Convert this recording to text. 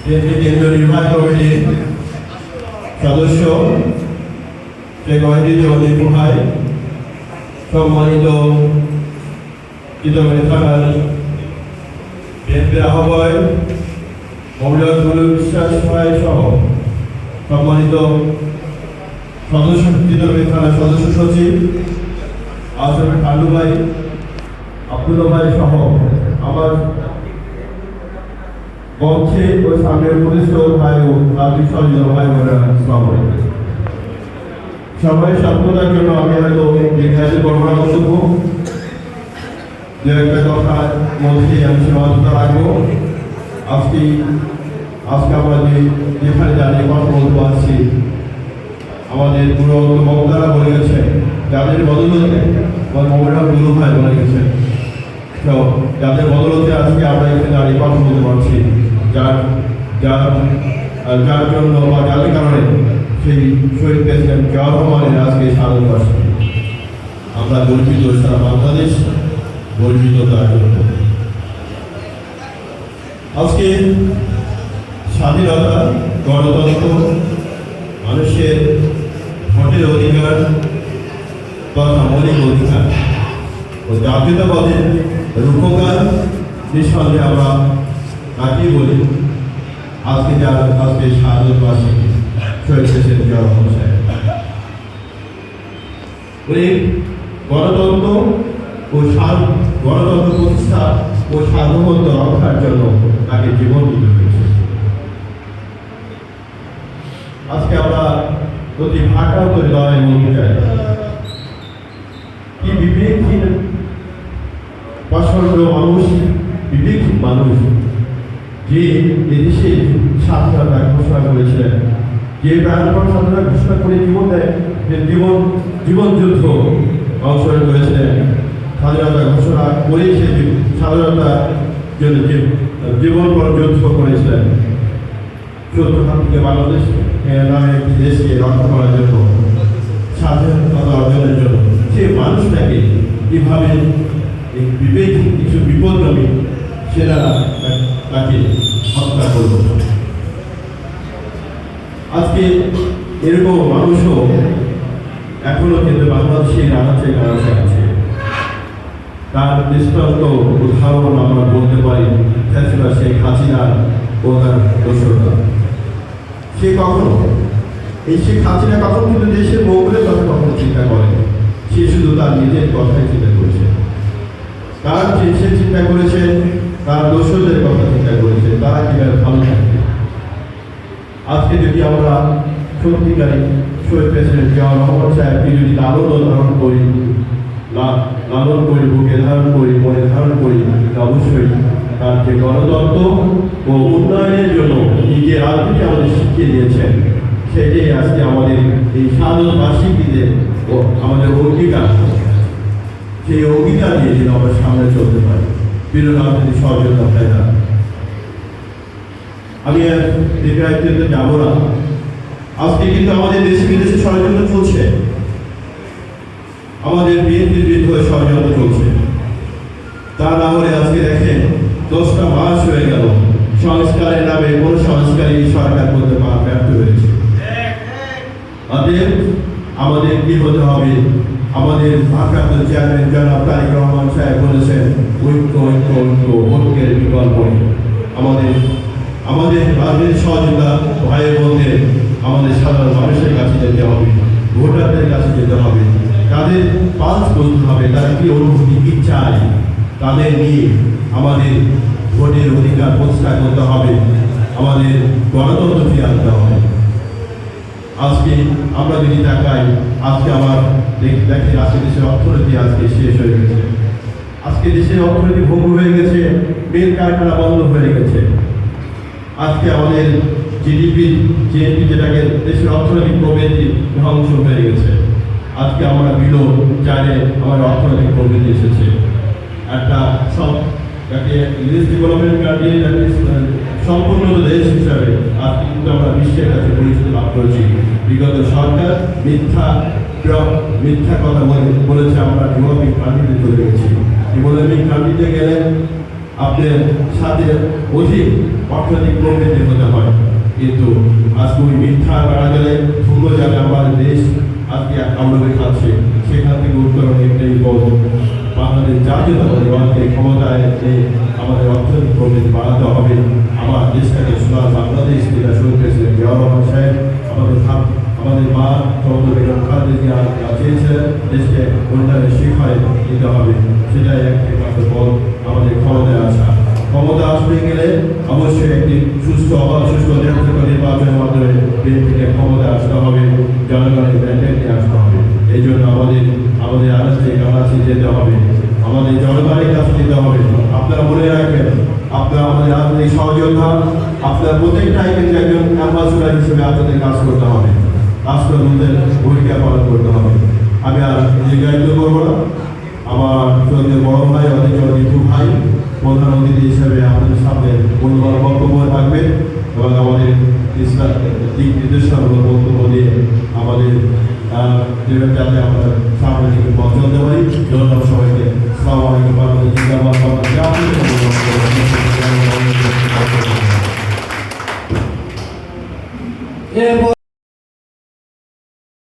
কেন্দ্রীয় নির্বাহী কমিটির সদস্য শেখ ওয়াহিদুজ্জামান ভাই, সম্মানিত চিত্রগ্রাম থানার বিএনপির আহ্বায়ক মৌলানা বিশ্বাস ভাই সহ সম্মানিত সদস্য চিত্রগ্রাম থানার সদস্য সচিব আশরাফ কালু ভাই, আব্দুল্লাহ ভাই সহ আমার মঞ্চে ও সামনে উপস্থিত ভাই ও রাজনীতি সহযোগী ভাই বোনেরা, সবাই স্বাধীনতার জন্য আমি হয়তো দীর্ঘায়িত করবো না বক্তব্য, দু একটা কথার মধ্যে আমি সীমাবদ্ধতা রাখবো। আজকে আমরা যেখানে দাঁড়িয়ে কথা বলতে পারছি, আমাদের পুরো বক্তারা বলে গেছে, যাদের বদলতে মৌলানা গুরু ভাই বলে গেছে, তো যাদের বদলতে আজকে আমরা এখানে দাঁড়িয়ে কথা বলতে পারছি, যার জন্য বা যাদের কারণে সেই শহীদ প্রেসিডেন্ট জিয়াউর রহমানের আজকে স্বাধীনতা আমরা গর্বিত, সারা বাংলাদেশ গর্বিত তার জন্য। আজকে স্বাধীনতা, গণতন্ত্র, মানুষের ভোটের অধিকার তথা মৌলিক অধিকার ও জাতীয়তাবাদের রূপকার নিঃসন্দেহে আমরা তাকেই বলি আজকে স্বাধীনতাবাসী শহীদ প্রেসিডেন্ট জিয়াউর রহমান সাহেব। উনি গণতন্ত্র প্রতিষ্ঠা ও সার্বভৌমত্ব রক্ষার জন্য তাকে জীবন দিতে হয়েছে। আজকে আমরা প্রতি ভাটা করে লড়াই বলতে চাই, কি বিবেকহীন বিবেকহীন মানুষ যে এদেশে স্বাধীনতা ঘোষণা করেছিলেন, যে প্রাণপণ স্বাধীনতা ঘোষণা করে জীবন দেয়, যে জীবন যুদ্ধ অংশগ্রহণ করেছিলেন, স্বাধীনতা ঘোষণা করে সে স্বাধীনতার জন্য জীবনপর যুদ্ধ করেছিলেন, শত্রুহাত থেকে বাংলাদেশ নামে একটি দেশকে রক্ষা করার জন্য, স্বাধীনতা অর্জনের জন্য, সে মানুষটাকে কীভাবে বিবেক কিছু বিপদগামী সেনারা তাকে হত্যা করল। আজকে এরকম মানুষও এখনো কিন্তু বাংলাদেশের আনাচে কানাচে আছে। তার দৃষ্টান্ত উদাহরণ আমরা বলতে পারি ফ্যাসিবাদ শেখ হাসিনা ও তার দোসররা। শেখ হাসিনা কখন কিন্তু দেশের মঙ্গলের কথা কখনো চিন্তা করে, সে শুধু তার নিজের কথাই চিন্তা করেছে। সে চিন্তা করেছে তার দোসরদের কথা চিন্তা করেছে, তারা কিভাবে ভালো থাকবে। আজকে যদি আমরা সত্যিকারী শহীদ প্রেসিডেন্ট জিয়াউর রহমান সাহেবকে যদি লালন করি, বুকে ধারণ করি, মনে ধারণ করি, অবশ্যই তার যে গণতন্ত্র ও উন্নয়নের জন্য নিজের রাজনীতি আমাদের শিখিয়ে দিয়েছেন, সেটাই আজকে আমাদের এই স্বাধীনতাবাসীকে ও আমাদের অঙ্গীকার, সেই অঙ্গীকার নিয়ে যেন আমরা সামনে চলতে পারি। প্রিয় রাজনীতি সহযোগিতা পাই না, আমি দীর্ঘায়িত্বে যাব না। আজকে কিন্তু আমাদের দেশে বিদেশে ষড়যন্ত্র চলছে, আমাদের বিএনপির বিরুদ্ধে ষড়যন্ত্র চলছে। তা না হলে আজকে দেখেন 10টা মাস হয়ে গেল, সংস্কারের নামে কোন সংস্কারই সরকার করতে ব্যর্থ হয়েছে। অতএব আমাদের কি হতে হবে? আমাদের ভারপ্রাপ্ত চেয়ারম্যান জনাব তারেক রহমান সাহেব বলেছেন, ঐক্য ঐক্য ঐক্য, ঐক্যের বিকল্প। আমাদের রাজনীতি সহযোগিতা ভাই বোনদের আমাদের সাধারণ মানুষের কাছে যেতে হবে, ভোটারদের কাছে যেতে হবে, তাদের পালস বলতে হবে, তাদের কি অনুভূতি কি চায়, তাদের নিয়ে আমাদের ভোটের অধিকার প্রতিষ্ঠা করতে হবে, আমাদের গণতন্ত্র ফিরে আনতে হবে। আজকে আমরা যদি তাকাই, আজকে আমার দেখেন আজকে দেশের অর্থনীতি আজকে শেষ হয়ে গেছে, আজকে দেশের অর্থনীতি ভঙ্গ হয়ে গেছে, মিল কারখানা বন্ধ হয়ে গেছে। আজকে আমাদের জিডিপি যেটাকে দেশের অর্থনৈতিক প্রবৃদ্ধি ধ্বংস হয়ে গেছে। আজকে আমরা বিলো চাইলে আমাদের অর্থনৈতিক প্রবৃদ্ধি এসেছে। একটা ডেভেলপমেন্ট কান্ট্রি, সম্পূর্ণ দেশ হিসাবে আজকে কিন্তু আমরা বিশ্বের কাছে পরিচিতি লাভ করেছি। বিগত সরকার মিথ্যা কথা বলেছে, আমরা ডেভেলপিং কান্ট্রিতে চলে গেছি। ডেভেলপিং কান্ট্রিতে গেলে আপনার সাথে অধিক অর্থনৈতিক প্রবৃদ্ধি হতে হয়। কিন্তু আজকে ওই মিথ্যা করা গেলে সুন্দর যাবে আমার দেশ আজকে আন্দোলন খাচ্ছে, সেখান থেকে উত্তরণ একটাই পথ, বাংলাদেশ জাতীয়তাবাদী ক্ষমতায় এনে আমাদের অর্থনৈতিক প্রবৃদ্ধি বাড়াতে হবে। আমার দেশটাকে সোনার বাংলাদেশ যেটা শুরু করেছিলেন জিয়াউর রহমান সাহেব, আমাদের মা চন্দ্র বেগম খালেদা জিয়া চেয়েছিলেন দেশকে উন্নয়নের শিক্ষায় দিতে হবে। সেটাই একমাত্র পথ আমাদের ক্ষমতায় আসা। ক্ষমতা আসতে গেলে অবশ্যই একটি সুস্থ নির্বাচনের মাধ্যমে বিএনপিকে ক্ষমতা আসতে হবে, জনগণের ব্যান্ডেড নিয়ে আসতে হবে। এই জন্য আমাদের আলোচনায় কাছে যেতে হবে, আমাদের জনগণের কাছে যেতে হবে। আপনারা মনে রাখবেন, আপনারা আমাদের রাজনৈতিক সহযোদ্ধা, আপনার প্রত্যেকটাই কিন্তু একজন অ্যাম্বাসেডর হিসেবে আপনাদের কাজ করতে হবে, রাষ্ট্রদূতের ভূমিকা পালন করতে হবে। আমি আর দীর্ঘায়িত করবো না, আমার চৌধুরী বড় ভাই অধিক ভাই প্রধান অতিথি হিসেবে আপনাদের সামনে মূল্যবান বক্তব্য থাকবেন এবং আমাদের দিক নির্দেশনামূলক বক্তব্য দিয়ে আমাদের যাতে আমরা সামনে থেকে পথ চলতে পারি। ধন্যবাদ সবাইকে। আসসালামু আলাইকুম। বাংলাদেশ